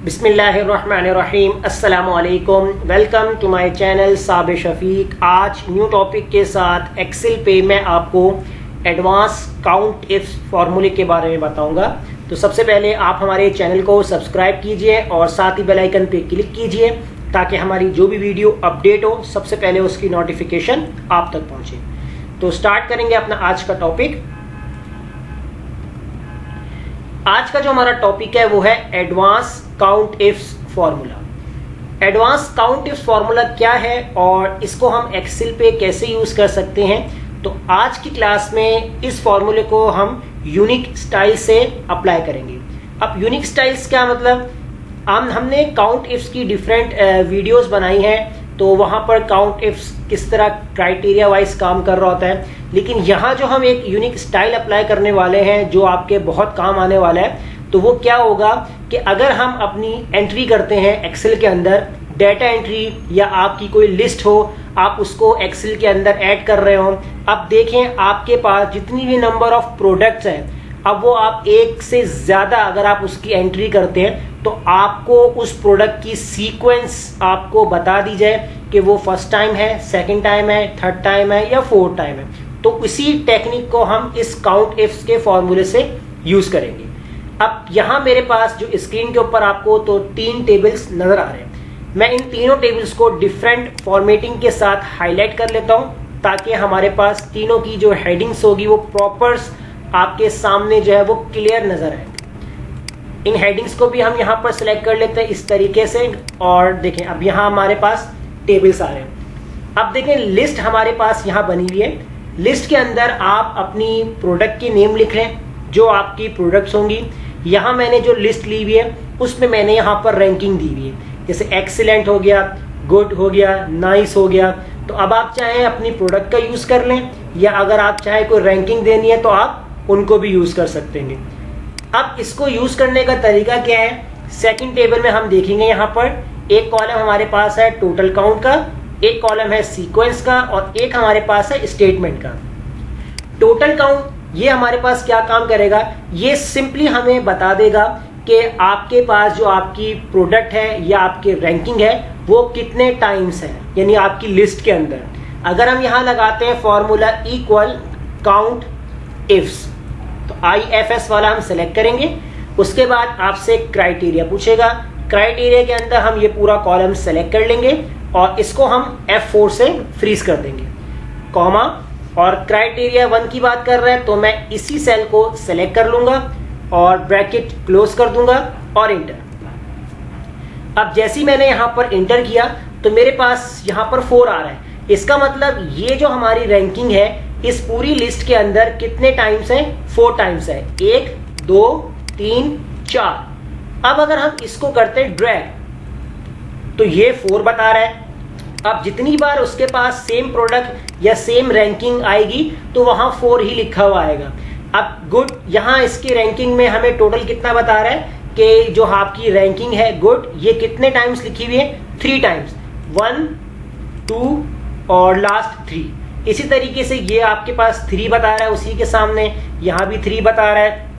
बिस्मिल्लाहिर्रहमानिर्रहीम अस्सलामुअलैकुम। Welcome to my channel Sabir Shafiq. आज न्यू टॉपिक के साथ एक्सेल पे मैं आपको एडवांस काउंट इफ्स फार्मूले के बारे में बताऊंगा। तो सबसे पहले आप हमारे चैनल को सब्सक्राइब कीजिए और साथ ही बेल आइकन पे क्लिक कीजिए ताकि हमारी जो भी वीडियो अपडेट हो सबसे पहले उसकी नोटिफिकेशन आप तक पहुंचे। तो स्टार्ट करेंगे अपना आज का टॉपिक। आज का जो हमारा टॉपिक है वो है advance count ifs formula. Advance count ifs formula क्या है और इसको हम एक्सेल पे कैसे यूज कर सकते हैं। तो आज की क्लास में इस फार्मूले को हम यूनिक स्टाइल से अप्लाई करेंगे। अब यूनिक स्टाइल्स क्या मतलब, हमने काउंट इफ्स की डिफरेंट वीडियोस बनाई हैं, तो वहां पर काउंट इफ्स किस तरह क्राइटेरिया वाइज काम कर रहा होता है, लेकिन यहाँ जो हम एक यूनिक स्टाइल अप्लाई करने वाले हैं जो आपके बहुत काम आने वाला है, तो वो क्या होगा कि अगर हम अपनी एंट्री करते हैं एक्सेल के अंदर, डेटा एंट्री या आपकी कोई लिस्ट हो, आप उसको एक्सेल के अंदर ऐड कर रहे हो। अब देखें आपके पास जितनी भी नंबर ऑफ प्रोडक्ट्स हैं, अब वो आप एक से ज्यादा अगर आप उसकी एंट्री करते हैं तो आपको उस प्रोडक्ट की सीक्वेंस आपको बता दी जाए कि वो फर्स्ट टाइम है, सेकंड टाइम है, थर्ड टाइम है या फोर्थ टाइम है। तो इसी टेक्निक को हम इस काउंट इफ्स के फॉर्मूले से यूज करेंगे। अब यहाँ मेरे पास जो स्क्रीन के ऊपर आपको तो 3 टेबल्स नजर आ रहे हैं। मैं इन तीनों टेबल्स को डिफरेंट फॉर्मेटिंग के साथ हाईलाइट कर लेता हूँ ताकि हमारे पास तीनों की जो हेडिंग्स होगी वो प्रॉपर आपके सामने जो है वो क्लियर नजर आए। इन हेडिंग्स को भी हम यहाँ पर सिलेक्ट कर लेते हैं इस तरीके से। और देखें अब यहाँ हमारे पास टेबल्स आ रहे हैं। अब देखें लिस्ट हमारे पास यहाँ बनी हुई है। लिस्ट के अंदर आप अपनी प्रोडक्ट की नेम लिख लें जो आपकी प्रोडक्ट्स होंगी। यहाँ मैंने जो लिस्ट ली हुई है उसमें मैंने यहाँ पर रैंकिंग दी हुई है, जैसे एक्सीलेंट हो गया, गुड हो गया, नाइस हो गया। तो अब आप चाहें अपनी प्रोडक्ट का यूज कर लें या अगर आप चाहें कोई रैंकिंग देनी है तो आप उनको भी यूज कर सकते हैं। अब इसको यूज करने का तरीका क्या है, सेकंड टेबल में हम देखेंगे। यहाँ पर एक कॉलम हमारे पास है टोटल काउंट का, एक कॉलम है सीक्वेंस का और एक हमारे पास है स्टेटमेंट का। टोटल काउंट ये हमारे पास क्या काम करेगा, ये सिंपली हमें बता देगा कि आपके पास जो आपकी प्रोडक्ट है या आपकी रैंकिंग है वो कितने टाइम्स है, यानी आपकी लिस्ट के अंदर। अगर हम यहाँ लगाते हैं फॉर्मूला इक्वल काउंट इफ्स, तो IFS वाला हम सेलेक्ट करेंगे। उसके बाद आपसे क्राइटेरिया पूछेगा, क्राइटेरिया के अंदर हम ये पूरा कॉलम सेलेक्ट कर लेंगे और इसको हम F4 से फ्रीज कर देंगे, कॉमा। और क्राइटेरिया 1 की बात कर रहे हैं तो मैं इसी सेल को सेलेक्ट कर लूंगा और ब्रैकेट क्लोज कर दूंगा और इंटर। अब जैसे ही मैंने यहां पर इंटर किया तो मेरे पास यहां पर 4 आ रहा है। इसका मतलब ये जो हमारी रैंकिंग है इस पूरी लिस्ट के अंदर कितने टाइम्स है, 4 टाइम्स है, 1 2 3 4। अब अगर हम इसको करते हैं ड्रैग तो ये 4 बता रहा है। अब जितनी बार उसके पास सेम प्रोडक्ट या सेम रैंकिंग आएगी तो वहां 4 ही लिखा हुआ आएगा। अब गुड, यहाँ इसकी रैंकिंग में हमें टोटल कितना बता रहा है कि जो आपकी रैंकिंग है गुड, ये कितने टाइम्स लिखी हुई है, 3 टाइम्स, 1 2 और लास्ट 3। इसी तरीके से ये आपके पास 3 बता रहा है, उसी के सामने यहाँ भी 3 बता रहा है।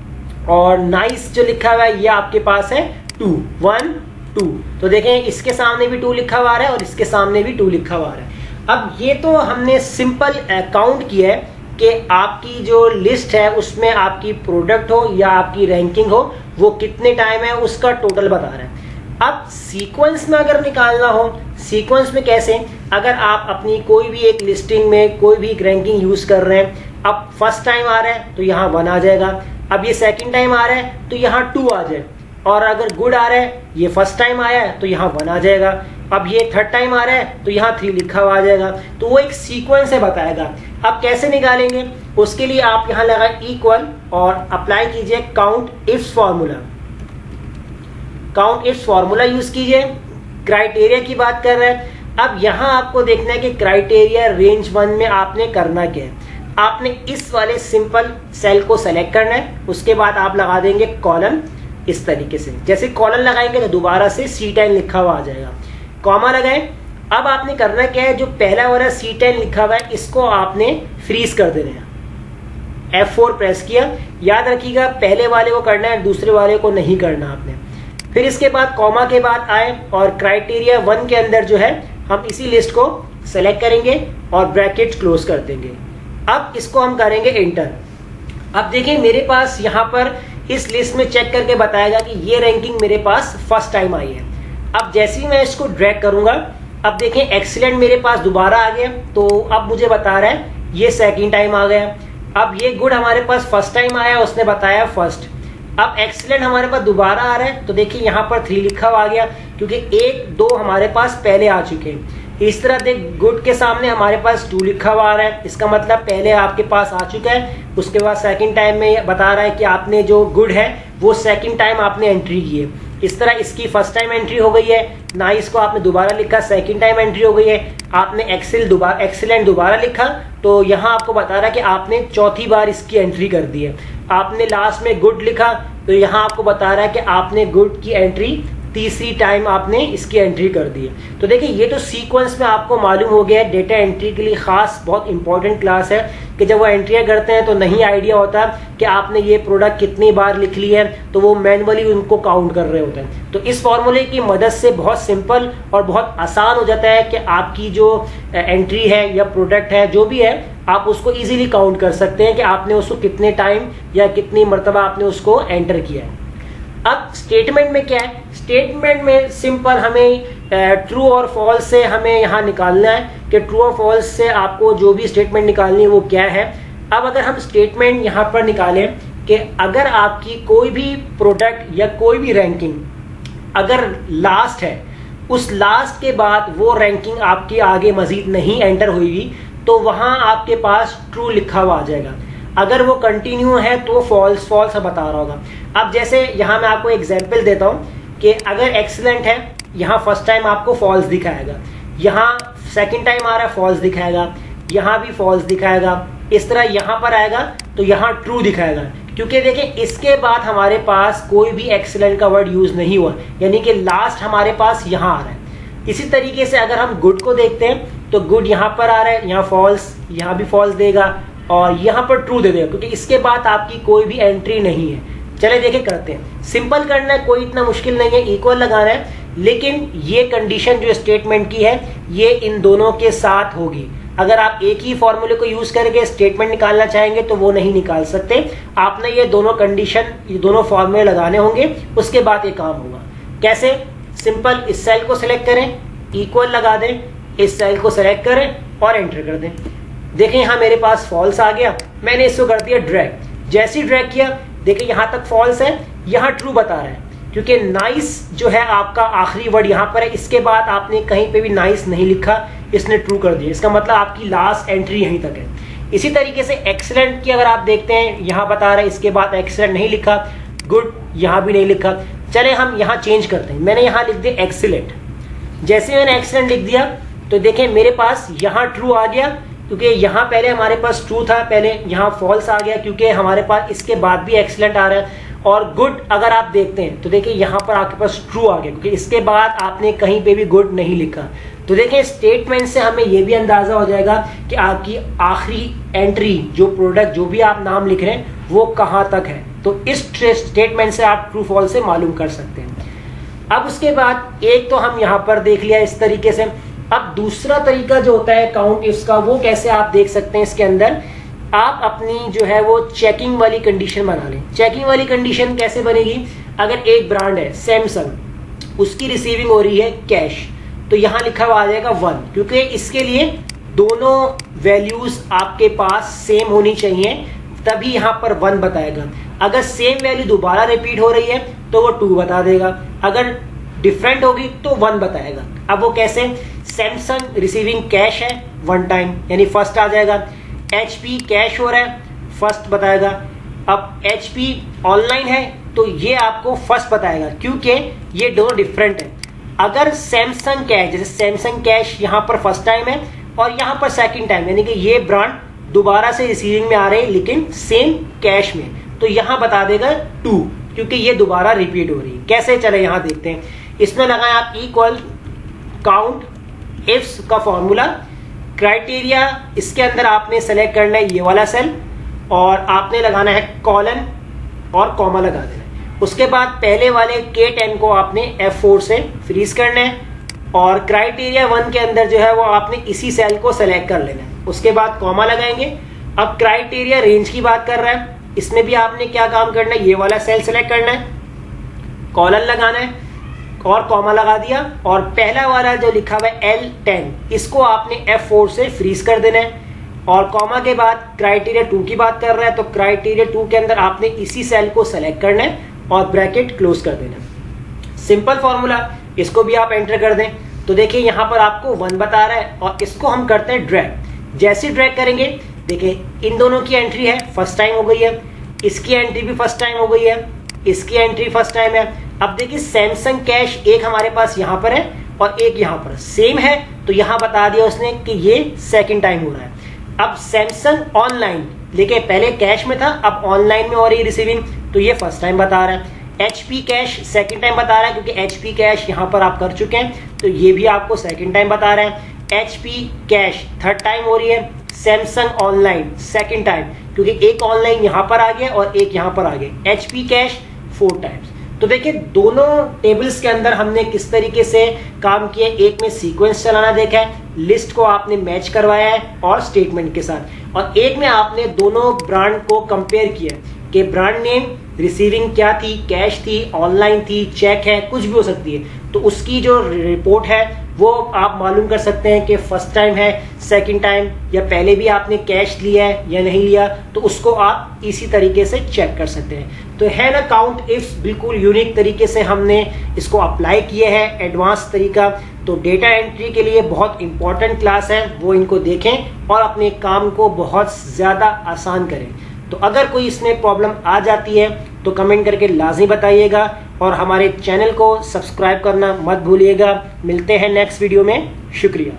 और नाइस जो लिखा हुआ है ये आपके पास है 2 1 2। तो देखें इसके सामने भी 2 लिखा हुआ है और इसके सामने भी 2 लिखा हुआ है। अब ये तो हमने सिंपल काउंट किया है कि आपकी जो लिस्ट है उसमें आपकी प्रोडक्ट हो या आपकी रैंकिंग हो वो कितने टाइम है उसका टोटल बता रहा है। अब सीक्वेंस में अगर निकालना हो, सीक्वेंस में कैसे, अगर आप अपनी कोई भी एक लिस्टिंग में कोई भी एक रैंकिंग यूज कर रहे हैं, अब फर्स्ट टाइम आ रहा है तो यहाँ 1 आ जाएगा, अब ये सेकंड टाइम आ रहा है तो यहाँ 2 आ जाए, और अगर गुड आ रहा है, ये फर्स्ट टाइम आया है तो यहाँ 1 आ जाएगा, अब ये थर्ड टाइम आ रहा है तो यहाँ 3 लिखा हुआ आ जाएगा। तो वो एक सीक्वेंस है बताएगा। अब कैसे निकालेंगे, उसके लिए आप यहाँ लगाए इक्वल और अप्लाई कीजिए count ifs formula. Count ifs formula use कीजिए। क्राइटेरिया की बात कर रहे हैं। अब यहाँ आपको देखना है कि क्राइटेरिया रेंज 1 में आपने करना क्या है। आपने इस वाले सिंपल सेल को सेलेक्ट करना है, उसके बाद आप लगा देंगे कॉलम इस तरीके से। जैसे कॉलम लगाएंगे तो दोबारा से C10 लिखा हुआ आ जाएगा, कॉमा लगाएं। अब आपने करना क्या है, जो पहला वाला C10 लिखा हुआ है इसको आपने फ्रीज कर देना है। F4 प्रेस किया। याद रखिएगा पहले वाले को करना है, दूसरे वाले को नहीं करना आपने। फिर इसके बाद कॉमा के बाद आए और क्राइटेरिया 1 के अंदर जो है हम इसी लिस्ट को सेलेक्ट करेंगे और ब्रैकेट क्लोज कर देंगे। अब इसको हम करेंगे एंटर। अब देखिए मेरे पास यहाँ पर इस लिस्ट में चेक करके बताएगा कि ये रैंकिंग मेरे पास फर्स्ट टाइम आई है। अब जैसे ही मैं इसको ड्रैग करूंगा, अब देखें एक्सीलेंट मेरे पास दोबारा आ गया, तो अब मुझे बता रहा है ये सेकंड टाइम आ गया। अब ये गुड हमारे पास फर्स्ट टाइम आया, उसने बताया फर्स्ट। अब एक्सीलेंट हमारे पास दोबारा आ रहा है, तो देखिए यहाँ पर 3 लिखा हुआ आ गया, क्योंकि 1 2 हमारे पास पहले आ चुके हैं। इस तरह देख गुड के सामने हमारे पास 2 लिखा हुआ आ रहा है, इसका मतलब पहले आपके पास आ चुका है। उसके बाद सेकंड टाइम में बता रहा है कि आपने जो गुड है वो सेकंड टाइम आपने एंट्री की है। इस तरह इसकी फर्स्ट टाइम एंट्री हो गई है, नाइस को आपने दोबारा लिखा, सेकंड टाइम एंट्री हो गई है। आपने एक्सीलेंट दोबारा लिखा, तो यहाँ आपको बता रहा है कि आपने चौथी बार इसकी एंट्री कर दी है। आपने लास्ट में गुड लिखा, तो यहाँ आपको बता रहा है कि आपने गुड की एंट्री तीसरी टाइम आपने इसकी एंट्री कर दी है। तो देखिए ये तो सीक्वेंस में आपको मालूम हो गया है। डेटा एंट्री के लिए खास बहुत इंपॉर्टेंट क्लास है कि जब वो एंट्रियां करते हैं तो नहीं आइडिया होता कि आपने ये प्रोडक्ट कितनी बार लिख ली है, तो वो मैनुअली उनको काउंट कर रहे होते हैं। तो इस फॉर्मूले की मदद से बहुत सिंपल और बहुत आसान हो जाता है कि आपकी जो एंट्री है या प्रोडक्ट है जो भी है, आप उसको इजीली काउंट कर सकते हैं कि आपने उसको कितने टाइम या कितनी मरतबा आपने उसको एंटर किया है। अब स्टेटमेंट में क्या है, स्टेटमेंट में सिंपल हमें ट्रू और फॉल्स से हमें यहाँ निकालना है कि ट्रू और फॉल्स से आपको जो भी स्टेटमेंट निकालनी है वो क्या है। अब अगर हम स्टेटमेंट यहाँ पर निकालें कि अगर आपकी कोई भी प्रोडक्ट या कोई भी रैंकिंग अगर लास्ट है, उस लास्ट के बाद वो रैंकिंग आपकी आगे मजीद नहीं एंटर हुई, तो वहाँ आपके पास ट्रू लिखा हुआ आ जाएगा। अगर वो कंटिन्यू है तो फॉल्स बता रहा होगा। अब जैसे यहाँ मैं आपको एग्जांपल देता हूँ कि अगर एक्सीलेंट है, यहाँ फर्स्ट टाइम आपको फॉल्स दिखाएगा, यहाँ सेकंड टाइम आ रहा है फॉल्स दिखाएगा, यहाँ भी फॉल्स दिखाएगा। इस तरह यहाँ पर आएगा तो यहाँ ट्रू दिखाएगा, क्योंकि देखिए इसके बाद हमारे पास कोई भी एक्सीलेंट का वर्ड यूज नहीं हुआ, यानी कि लास्ट हमारे पास यहाँ आ रहा है। इसी तरीके से अगर हम गुड को देखते हैं तो गुड यहाँ पर आ रहा है, यहाँ फॉल्स, यहाँ भी फॉल्स देगा और यहाँ पर ट्रू दे देगा, क्योंकि इसके बाद आपकी कोई भी एंट्री नहीं है। चले देखे करते हैं, सिंपल करना है, कोई इतना मुश्किल नहीं है, इक्वल लगाना है। लेकिन ये कंडीशन जो स्टेटमेंट की है ये इन दोनों के साथ होगी। अगर आप एक ही फॉर्मूले को यूज करके स्टेटमेंट निकालना चाहेंगे तो वो नहीं निकाल सकते। आपने ये दोनों कंडीशन, ये दोनों फॉर्मूले लगाने होंगे, उसके बाद ये काम होगा। कैसे? सिंपल, इस सेल को सिलेक्ट करें, इक्वल लगा दें, इस सेल को सिलेक्ट करें और एंटर कर दें। देखें यहाँ मेरे पास फॉल्स आ गया, मैंने इसको कर दिया ड्रैग। जैसे ही ड्रैग किया देखिए यहाँ तक फॉल्स है, यहाँ ट्रू बता रहा है, क्योंकि नाइस जो है आपका आखिरी वर्ड यहाँ पर है। इसके बाद आपने कहीं पे भी नाइस नहीं लिखा, इसने ट्रू कर दिया, इसका मतलब आपकी लास्ट एंट्री यहीं तक है। इसी तरीके से एक्सीलेंट की अगर आप देखते हैं, यहाँ बता रहा है इसके बाद एक्सीलेंट नहीं लिखा, गुड यहाँ भी नहीं लिखा। चले हम यहाँ चेंज करते हैं, मैंने यहाँ लिख दिया एक्सीलेंट। जैसे मैंने एक्सीलेंट लिख दिया तो देखें मेरे पास यहाँ ट्रू आ गया, क्योंकि यहाँ पहले हमारे पास ट्रू था, पहले यहाँ फॉल्स आ गया, क्योंकि हमारे पास इसके बाद भी एक्सीलेंट आ रहा है। और गुड अगर आप देखते हैं तो देखिए यहाँ पर आपके पास ट्रू आ गया, क्योंकि इसके बाद आपने कहीं पे भी गुड नहीं लिखा। तो देखें स्टेटमेंट से हमें यह भी अंदाजा हो जाएगा कि आपकी आखिरी एंट्री, जो प्रोडक्ट जो भी आप नाम लिख रहे हैं वो कहाँ तक है। तो इस स्टेटमेंट से आप ट्रू फॉल्स से मालूम कर सकते हैं। अब उसके बाद एक तो हम यहाँ पर देख लिया इस तरीके से। अब दूसरा तरीका जो होता है काउंट इफ्स का, वो कैसे आप देख सकते हैं। इसके अंदर आप अपनी जो है वो चेकिंग वाली कंडीशन बना लें। चेकिंग वाली कंडीशन कैसे बनेगी? अगर एक ब्रांड है सैमसंग, उसकी रिसीविंग हो रही है कैश, तो यहाँ लिखा हुआ आ जाएगा 1, क्योंकि इसके लिए दोनों वैल्यूज आपके पास सेम होनी चाहिए, तभी यहाँ पर 1 बताएगा। अगर सेम वैल्यू दोबारा रिपीट हो रही है तो वो 2 बता देगा, अगर डिफरेंट होगी तो 1 बताएगा। अब वो कैसे? सैमसंग रिसीविंग कैश है 1 टाइम, यानी फर्स्ट आ जाएगा। HP कैश हो रहा है, फर्स्ट बताएगा। अब HP ऑनलाइन है तो ये आपको फर्स्ट बताएगा, क्योंकि ये दोनों डिफरेंट है। अगर सैमसंग कैश, जैसे सैमसंग कैश यहाँ पर फर्स्ट टाइम है और यहाँ पर सेकंड टाइम, यानी कि ये ब्रांड दोबारा से रिसीविंग में आ रहे हैं लेकिन सेम कैश में, तो यहाँ बता देगा 2, क्योंकि ये दोबारा रिपीट हो रही है। कैसे? चले यहाँ देखते हैं। इसमें लगाएं आप इक्वल काउंट इफ्स का फॉर्मूला, क्राइटेरिया, इसके अंदर आपने सेलेक्ट करना है ये वाला सेल और आपने लगाना है कॉलन और कॉमा लगा देना है। उसके बाद पहले वाले K10 को आपने F4 से फ्रीज करना है और क्राइटेरिया 1 के अंदर जो है वो आपने इसी सेल को सेलेक्ट कर लेना है। उसके बाद कॉमा लगाएंगे। अब क्राइटेरिया रेंज की बात कर रहा है, इसमें भी आपने क्या काम करना है, ये वाला सेल सेलेक्ट करना है, कॉलन लगाना है और कॉमा लगा दिया और पहला वाला जो लिखा हुआ है L10 इसको आपने F4 से फ्रीज कर देना है और कॉमा के बाद क्राइटेरिया 2 की बात कर रहा है तो क्राइटेरिया 2 के अंदर आपने इसी सेल को सेलेक्ट करना है और ब्रैकेट क्लोज कर देना है। सिंपल फॉर्मूला, इसको भी आप एंटर कर दें तो देखिए यहाँ पर आपको 1 बता रहा है और इसको हम करते हैं ड्रैग। जैसे ड्रैग करेंगे देखिए इन दोनों की एंट्री है फर्स्ट टाइम हो गई है, इसकी एंट्री भी फर्स्ट टाइम हो गई है, इसकी एंट्री फर्स्ट टाइम है। अब देखिए सैमसंग कैश एक हमारे पास यहाँ पर है और एक यहाँ पर सेम है तो यहाँ बता दिया उसने कि ये सेकंड टाइम हो रहा है। अब सैमसंग ऑनलाइन देखिए पहले कैश में था, अब ऑनलाइन में हो रही रिसीविंग तो ये फर्स्ट टाइम बता रहा है। HP कैश सेकंड टाइम बता रहा है क्योंकि HP कैश यहाँ पर आप कर चुके हैं तो ये भी आपको सेकंड टाइम बता रहा है। HP कैश थर्ड टाइम हो रही है, सैमसंग ऑनलाइन सेकंड टाइम क्योंकि एक ऑनलाइन यहाँ पर आ गया और एक यहाँ पर आ गया। HP cash 4 times. तो देखिए दोनों टेबल्स के अंदर हमने किस तरीके से काम किया, एक में सीक्वेंस चलाना देखा है, लिस्ट को आपने मैच करवाया है और स्टेटमेंट के साथ, और एक में आपने दोनों ब्रांड को कंपेयर किया कि ब्रांड नेम रिसीविंग क्या थी, कैश थी, ऑनलाइन थी, चेक है, कुछ भी हो सकती है। तो उसकी जो रिपोर्ट है वो आप मालूम कर सकते हैं कि फर्स्ट टाइम है, सेकंड टाइम, या पहले भी आपने कैश लिया है या नहीं लिया, तो उसको आप इसी तरीके से चेक कर सकते हैं। तो है ना काउंट इफ्स, बिल्कुल यूनिक तरीके से हमने इसको अप्लाई किए हैं, एडवांस तरीका। तो डेटा एंट्री के लिए बहुत इंपॉर्टेंट क्लास है, वो इनको देखें और अपने काम को बहुत ज़्यादा आसान करें। तो अगर कोई इसमें प्रॉब्लम आ जाती है तो कमेंट करके लाजमी बताइएगा और हमारे चैनल को सब्सक्राइब करना मत भूलिएगा। मिलते हैं नेक्स्ट वीडियो में, शुक्रिया।